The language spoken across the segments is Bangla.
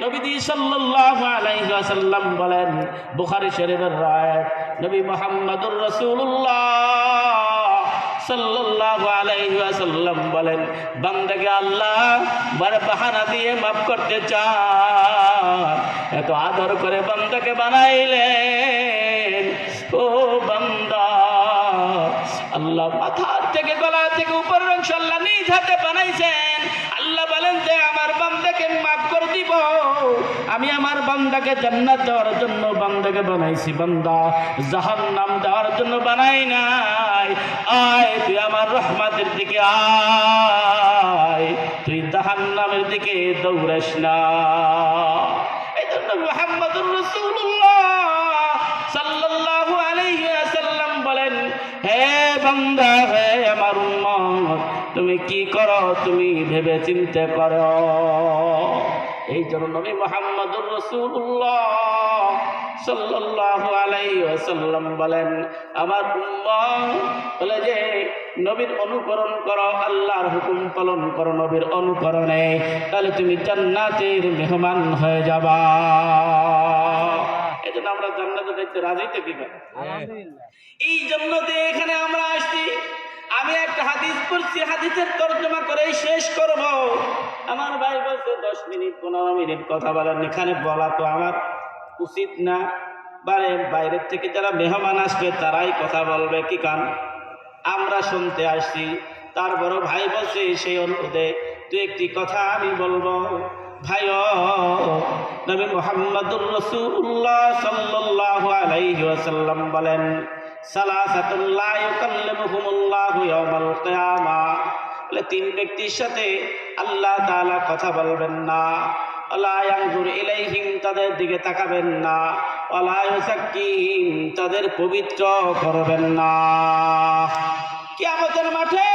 নবীজি সাল্লাল্লাহু আলাইহি ওয়াসাল্লাম বলেন, বুখারী শরীফের রায়, নবী মুহাম্মদুর রাসূলুল্লাহ সাল্লাল্লাহু আলাইহি ওয়াসাল্লাম বলেন, বান্দাকে আল্লাহ বড় বাহানা দিয়ে মাফ করতে চান। এত আদর করে বান্দাকে বানাইলেন। ও বান্দা, আল্লাহ মাথার থেকে গলা থেকে উপরের অংশ আল্লাহ নিজ হাতে বানাইছেন। আল্লাহ বলেন যে আমার বান্দাকে মাফ করে দিব। আমি আমার বান্দাকে জান্নাত দেওয়ার জন্য বান্দাকে বানাইছি, বান্দা জাহান্নাম দেওয়ার জন্য বানাই নাই। আয় তুই আমার রহমতের দিকে আয়, তুই জাহান্নামের দিকে দৌড়াস না। এই জন্য মুহাম্মদুর রাসূলুল্লাহ সাল্লাল্লাহু আলাইহি ওয়াসাল্লাম বলেন, হে বান্দা, হে আমার উম্মত, তুমি কি করো তুমি ভেবে চিন্তে করো। এই জন্য নবী মুহাম্মদুর রাসূলুল্লাহ সাল্লাল্লাহু আলাইহি ওয়াসাল্লাম বলেন, আমার উম্মত বলে যে নবীর অনুকরণ করো, আল্লাহর হুকুম পালন করো নবীর অনুকরণে, তাহলে তুমি জান্নাতের মেহমান হয়ে যাবা। এই জন্য আমরা জান্নাতে দেখতে রাজি থাকি না। এই জন্য এখানে আমরা আসছি। আমি একটা হাদিস পড়ছি, হাদিসের তর্জমা করে শেষ করব। আমার ভাই বলছে 10 মিনিট 15 মিনিট কথা বলেন, এখানে বলা তো আমার উচিত না। বাইরের থেকে যারা মেহমান আসবে তারাই কথা বলবে, কি কান আমরা শুনতে আসছি। তার বড় ভাই বলছে সেই অনুরোধে তুই একটি কথা আমি বলবো। ভাই, নবী মুহাম্মদুর রাসূলুল্লাহ সাল্লাল্লাহু আলাইহি ওয়াসাল্লাম বলেন, সালাসাতুল লা ইউকাল্লিমুহুমুল্লাহু ইয়াওমাল কিয়ামাহ, বলে 3 ব্যক্তির সাথে আল্লাহ তাআলা কথা বলবেন না। ওয়ালা ইয়ানজুরু ইলাইহিম, তাদের দিকে তাকাবেন না। ওয়ালা ইউযাক্কিহিম, তাদের পবিত্র করবেন না। কিয়ামতের মাঠে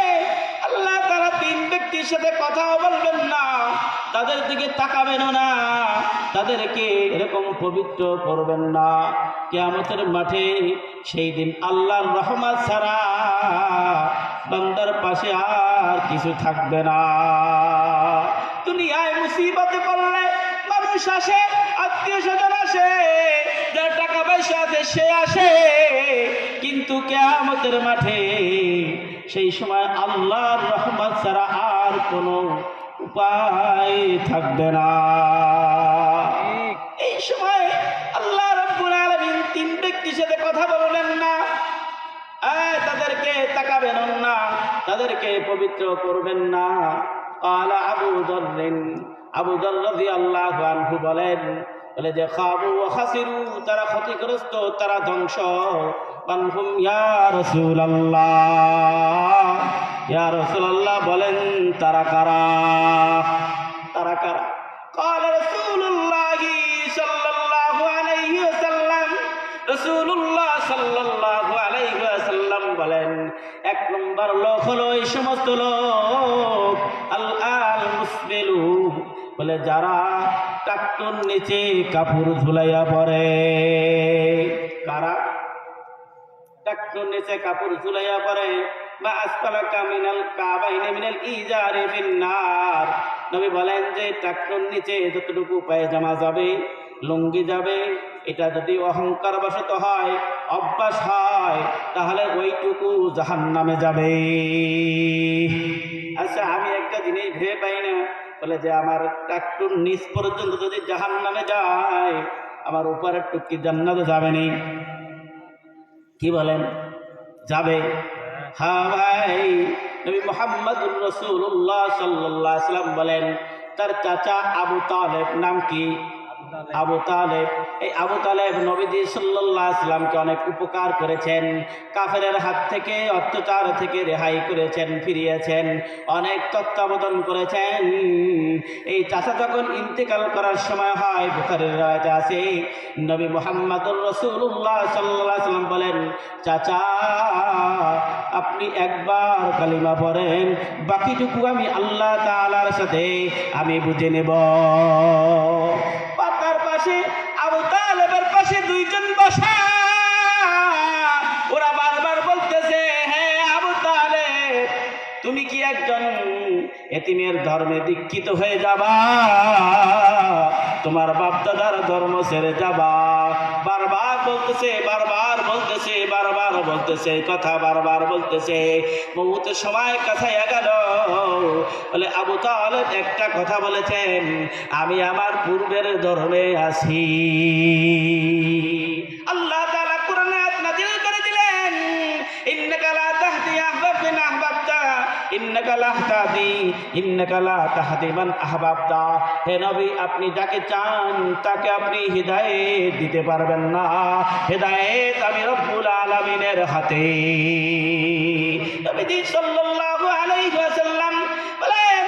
আল্লাহ তাআলা 3 ব্যক্তির সাথে কথাও বলবেন না, তাদের দিকে তাকাবেনও না, তাদেরকে এরকম পবিত্র করবেন না। কিয়ামতের মাঠে সেই দিন আল্লাহর রহমত ছাড়া বান্দার পাশে আর কিছু থাকবে না। দুনিয়ায় মুসিবতে পড়লে মানুষ আসে, আত্মীয় স্বজন আসে, যার টাকা পয়সা আছে সে আসে, কিন্তু কিয়ামতের মাঠে সেই সময় আল্লাহর রহমত ছাড়া আর কোনো উপায় থাকবে না। এই সময় আল্লাহ রাব্বুল আলামিন 3 ব্যক্তির সাথে কথা বলবেন না, তাদেরকে তাকাবেন না, তাদেরকে পবিত্র করবেন না। ক্বালা আবু যর রাদিয়াল্লাহু আনহু বলে যে খাবু ওয়া খাসিরু, তারা ক্ষতিগ্রস্ত, তারা ধ্বংস। মানহুম ইয়া রাসূলুল্লাহ, ইয়া রাসূলুল্লাহ বলেন তারা কারা, তারা কারা? ক্বালা রাসূলুল্লাহ সাল্লাল্লাহু আলাইহি ওয়াসাল্লাম, রাসূলুল্লাহ সাল্লাল্লাহু আলাইহি ওয়াসাল্লাম বলেন, 1 নম্বর লোক হলো এই সমস্ত লোক আল মুসবিলু, বলে যারা টাকটুর নিচে কাপড় ঝুলাইয়া পড়ে। কারা টাকটুর নিচে কাপড় ঝুলাইয়া পড়ে? বা আসফালাকা মিনাল কাবাইনি মিনাল ইজারি ফিন্নার, নবী বলেন যে টাকটুর নিচে যতটুকু পায়জামা যাবে, লুঙ্গি যাবে, এটা যদি অহংকার বশত হয়, অভ্যাস হয়, তাহলে ওইটুকু জাহান্নামে যাবে। আচ্ছা, আমি একটা জিনিস ভেবে পাই না, বলে যে আমার টাকটুর নিচ পর্যন্ত যদি জাহান্নামে যায়, আমার উপরের টুকি জান্নাতে যাবে নি? কি বলেন, যাবে? হ্যাঁ ভাই, নবী মুহাম্মদুর রাসূলুল্লাহ সাল্লাল্লাহু আলাইহি ওয়াসাল্লাম বলেন, তার চাচা আবু তালেব, নাম কি? আবু তালেব। এই আবু তালেব নবীজি সাল্লাল্লাহু আলাইহি ওয়াসাল্লামকে অনেক উপকার করেছেন, কাফেরের হাত থেকে অত্যাচার থেকে রেহাই করেছেন, ফিরিয়েছেন, অনেক তত্ত্বাবধান করেছেন। এই চাচা যখন ইন্তেকাল করার সময় হয়, বুখারীর রাওয়ায়াতে আছে, নবী মুহাম্মদুর রাসূলুল্লাহ সাল্লাল্লাহু আলাইহি ওয়াসাল্লাম বলেন, চাচা আপনি একবার কালিমা পড়েন, বাকিটুকু আমি আল্লাহ তাআলার সাথে আমি বুঝে নেব। পাতার পাশে আবু তালেবের পাশে 2 জন বসা, ওরা বারবার বলতেছে, হ্যাঁ আবু তালেব, তুমি কি একজন এতিমের ধর্মে দীক্ষিত হয়ে যাবা? তোমার তোমার বাপ দাদার ধর্ম ছেড়ে যাবা। বারবার বলতেছে, বারবার বলতেছে, বারবার বলতেছে, কথা বারবার বলতেছে। মৌতের সময় কাছাইয়া গেল, বলে আবু তালেব একটা কথা বলেছেন, আমি আমার পূর্বের ধর্মে আছি। আল্লাহ তাআলা কোরআনে আয়াত নাযিল করে দিলেন, ইন্নাকা লা তাহদি আহবাবমান আহবাবতা ইন্নাকা লা তাহদি ইন্নাকা লা তাহদি মান আহবাবতা। হে নবী, আপনি যাকে চান তাকে আপনি হিদায়াত দিতে পারবেন না, হিদায়াত আমি রব্বুল আলামিনের হাতে। নবীজি সাল্লাল্লাহু আলাইহি ওয়াসাল্লাম বলেন,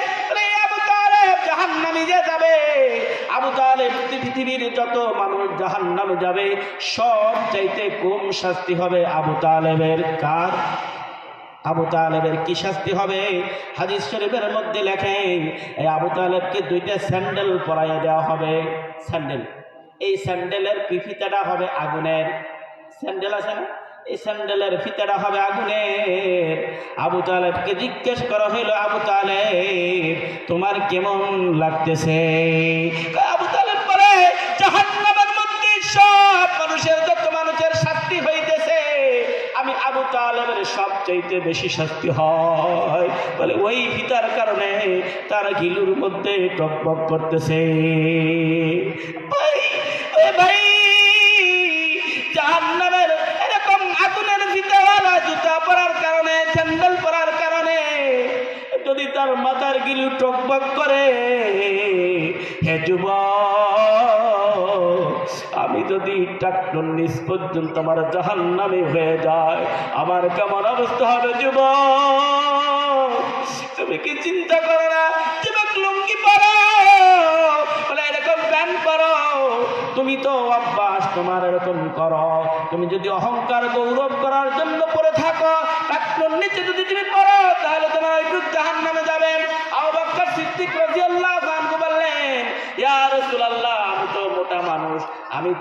আবু তালেব জাহান্নামে যাবে। আবু তালেব, পৃথিবীর যত মানুষ জাহান্নামে যাবে সব চাইতে কম শাস্তি হবে আবু তালেবের। কার? আবু তালেবের কি শাস্তি হবে? হাদিস শরীফের মধ্যে লেখেন, এই আবু তালেবকে দুইটা স্যান্ডেল পরাইয়া দেওয়া হবে। স্যান্ডেল, এই স্যান্ডেলের ফিতাটা হবে আগুনের। স্যান্ডেল আছে না, এই স্যান্ডেলের ফিতাটা হবে আগুনের। আবু তালেবকে জিজ্ঞেস করা হইল, আবু তালেব তোমার কেমন লাগতেছে? আবু তালেব বলে, জাহান্নামের মধ্যে সব মানুষের, যত মানুষের শাস্তি হইতেছে, আমি আবু তালেবের সবচাইতে বেশি শাস্তি হয়। বলে ওই ফিতার কারণে তার গিলুর মধ্যে টকবক করতেছে। ভাই, ভাই, জাহান্নামের এরকম আগুনের ফিতাওয়ালা জুতা পরার কারণে, স্যান্ডেল পরার কারণে যদি তার মাথার গিলু টকবক করে, হে যুবক, আমি যদি টাকনুর নিচ পর্যন্ত আমার জাহান্নামে হয়ে যায়, আমার কেমন অবস্থা হবে যুবক? তুমি কি চিন্তা করো না? যুবক, লুঙ্গি পরো, বলে এরকম প্যান্ট পরো, তুমি তো অভ্যাস তোমার এরকম করো। তুমি যদি অহংকার গৌরব করার জন্য পরে থাকো, টাকনুর নিচে যদি তুমি পড়ো, তাহলে তোমার একটু জাহান্নামে যাবে। আবু বকর সিদ্দিক রাদিয়াল্লাহু আনহু বললেন, ইয়া রাসূলুল্লাহ, আমি তো মোটা মানুষ, আমি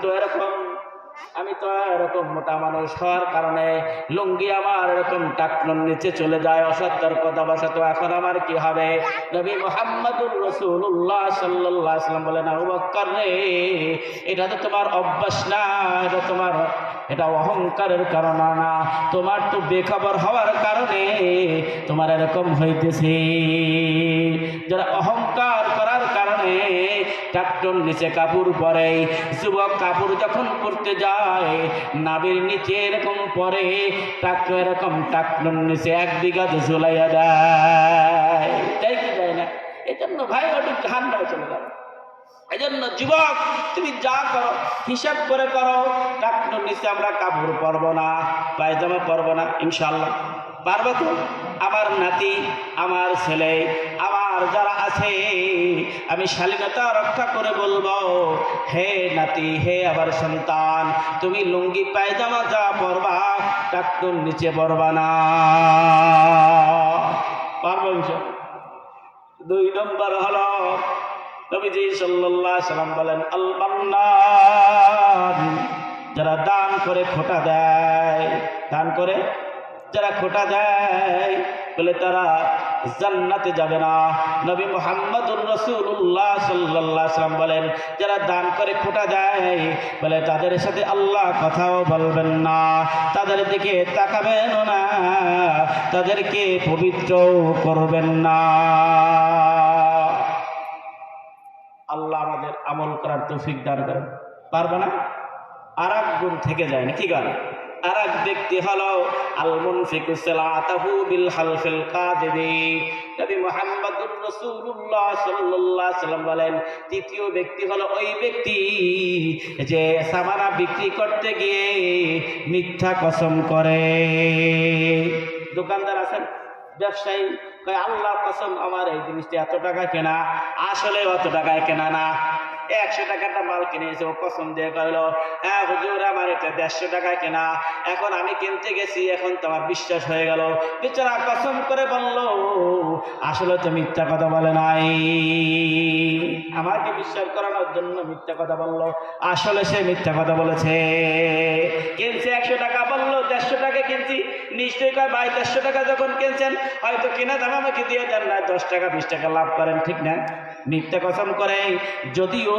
তো এরকম মোটা মানুষ হওয়ার কারণে লুঙ্গি আমার এরকম টাকনুর নিচে চলে যায়, অসতর্কতাবশত, তো এখন আমার কি হবে? নবী মুহাম্মদুর রাসূলুল্লাহ সাল্লাল্লাহু আলাইহি ওয়াসাল্লাম বলেন, আবু বকর রে, এটা তো তোমার অভ্যাস না, এটা অহংকারের কারণে না, তোমার তো বেখবর হওয়ার কারণে তোমার এরকম হইতেছে। যারা অহংকার করার কারণে টাকনুর নিচে কাপড় পরে, যুবক কাপড় যখন পরতে যায় নাভির নিচে এরকম পরে, এরকম টাকনুর নিচে 1 বিঘা ঝুলাইয়া দেয়, তাই কি যায় না? এই জন্য ভাই ওটা জাহান্নামে চলে যাবে। এই জন্য যুবক, তুমি যা করো হিসাব করে করো। টাকনুর নিচে আমরা কাপড় পরবো না, পায়জামা পরবো না, ইনশাআল্লাহ পারবো তো? আমার নাতি, আমার ছেলে, আমার যারা আছে, আমি শালীনতা রক্ষা করে বলবো, হে নাতি, হে আমার সন্তান, তুমি লুঙ্গি পায়জামা যা পরবা টাকনুর নিচে পরবা না। পারবো ইনশাআল্লাহ। 2 নম্বর হলো, নবীজি সাল্লাল্লাহু আলাইহি ওয়াসাল্লাম বলেন, আল মান্নান, যারা দান করে খোটা দেয়, দান করে যারা খোটা দেয়, বলে তারা জান্নাতে যাবে না। নবী মুহাম্মদুর রাসূলুল্লাহ সাল্লাল্লাহু আলাইহি ওয়াসাল্লাম বলেন, যারা দান করে খোটা দেয়, বলে তাদের সাথে আল্লাহ কথাও বলবেন না, তাদের দিকে তাকাবেন না, তাদেরকে পবিত্র করবেন না। আল্লাহ আমাদের আমল করার তৌফিক দান করেন। পারবে না? আর এক গুণ থেকে যায় না, কি গান? আর এক ব্যক্তি হলো আল মুনফিকু সালাতাহু বিল হালফিল কাযিবি। নবী মুহাম্মদুর রাসূলুল্লাহ সাল্লাল্লাহু আলাইহি ওয়াসাল্লাম বলেন, তৃতীয় ব্যক্তি হলো ওই ব্যক্তি যে সামানা বিক্রি করতে গিয়ে মিথ্যা কসম করে। দোকানদার আছেন, ব্যবসায়ী কয়, আল্লাহর কসম আমার এই জিনিসটা এত টাকা কেনা, আসলে অত টাকায় কেনা না, 100 টাকাটা মাল কিনেছে, ও কসম দিয়ে কইল, হ্যাঁ হুজুর আমার এটা 150 টাকায় কেনা, এখন আমি কিনতে গেছি, এখন তোমার বিশ্বাস হয়ে গেল। বেচারা কসম করে বলল, আসলে তো মিথ্যা কথা বলে নাই, আমাকে বিশ্বাস করানোর জন্য মিথ্যা কথা বলল, আসলে সে মিথ্যা কথা বলেছে। কিনছে 100 টাকা, বললো 150 টাকা কিনছি, নিশ্চয়ই কয় ভাই 150 টাকা যখন কিনছেন হয়তো কিনা দাম আমাকে দিয়ে দেন না, 10 টাকা 20 টাকা লাভ করেন, ঠিক না? মিথ্যা কসম করে, যদিও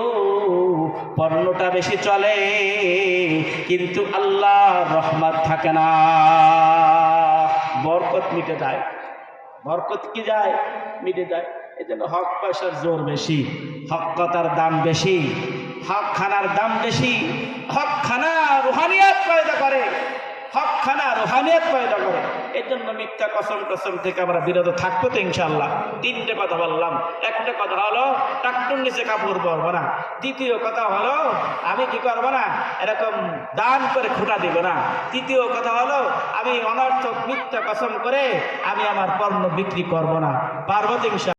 পণ্যটা বেশি চলে কিন্তু আল্লাহর রহমত থাকে না, বরকত মিটে যায়। বরকত কি যায়? মিটে যায়। এই জন্য হক পয়সার জোর বেশি, হক কথার দাম বেশি, হক খানার দাম বেশি। হক খানা রুহানিয়াত পয়দা করে, হক খানা রুহানিয়াত পয়দা করে। এই জন্য মিথ্যা কসম টসম থেকে আমরা বিরত থাকবো তো ইনশাআল্লাহ। তিনটে কথা বললাম। একটা কথা হলো টাকটুর নিচে কাপড় পরবো না। দ্বিতীয় কথা হলো আমি কি করবো না, এরকম দান করে খোঁটা দিব না। তৃতীয় কথা হলো আমি অনর্থক মিথ্যা কসম করে আমি আমার পণ্য বিক্রি করব না। পারবো তো ইনশাআল্লাহ।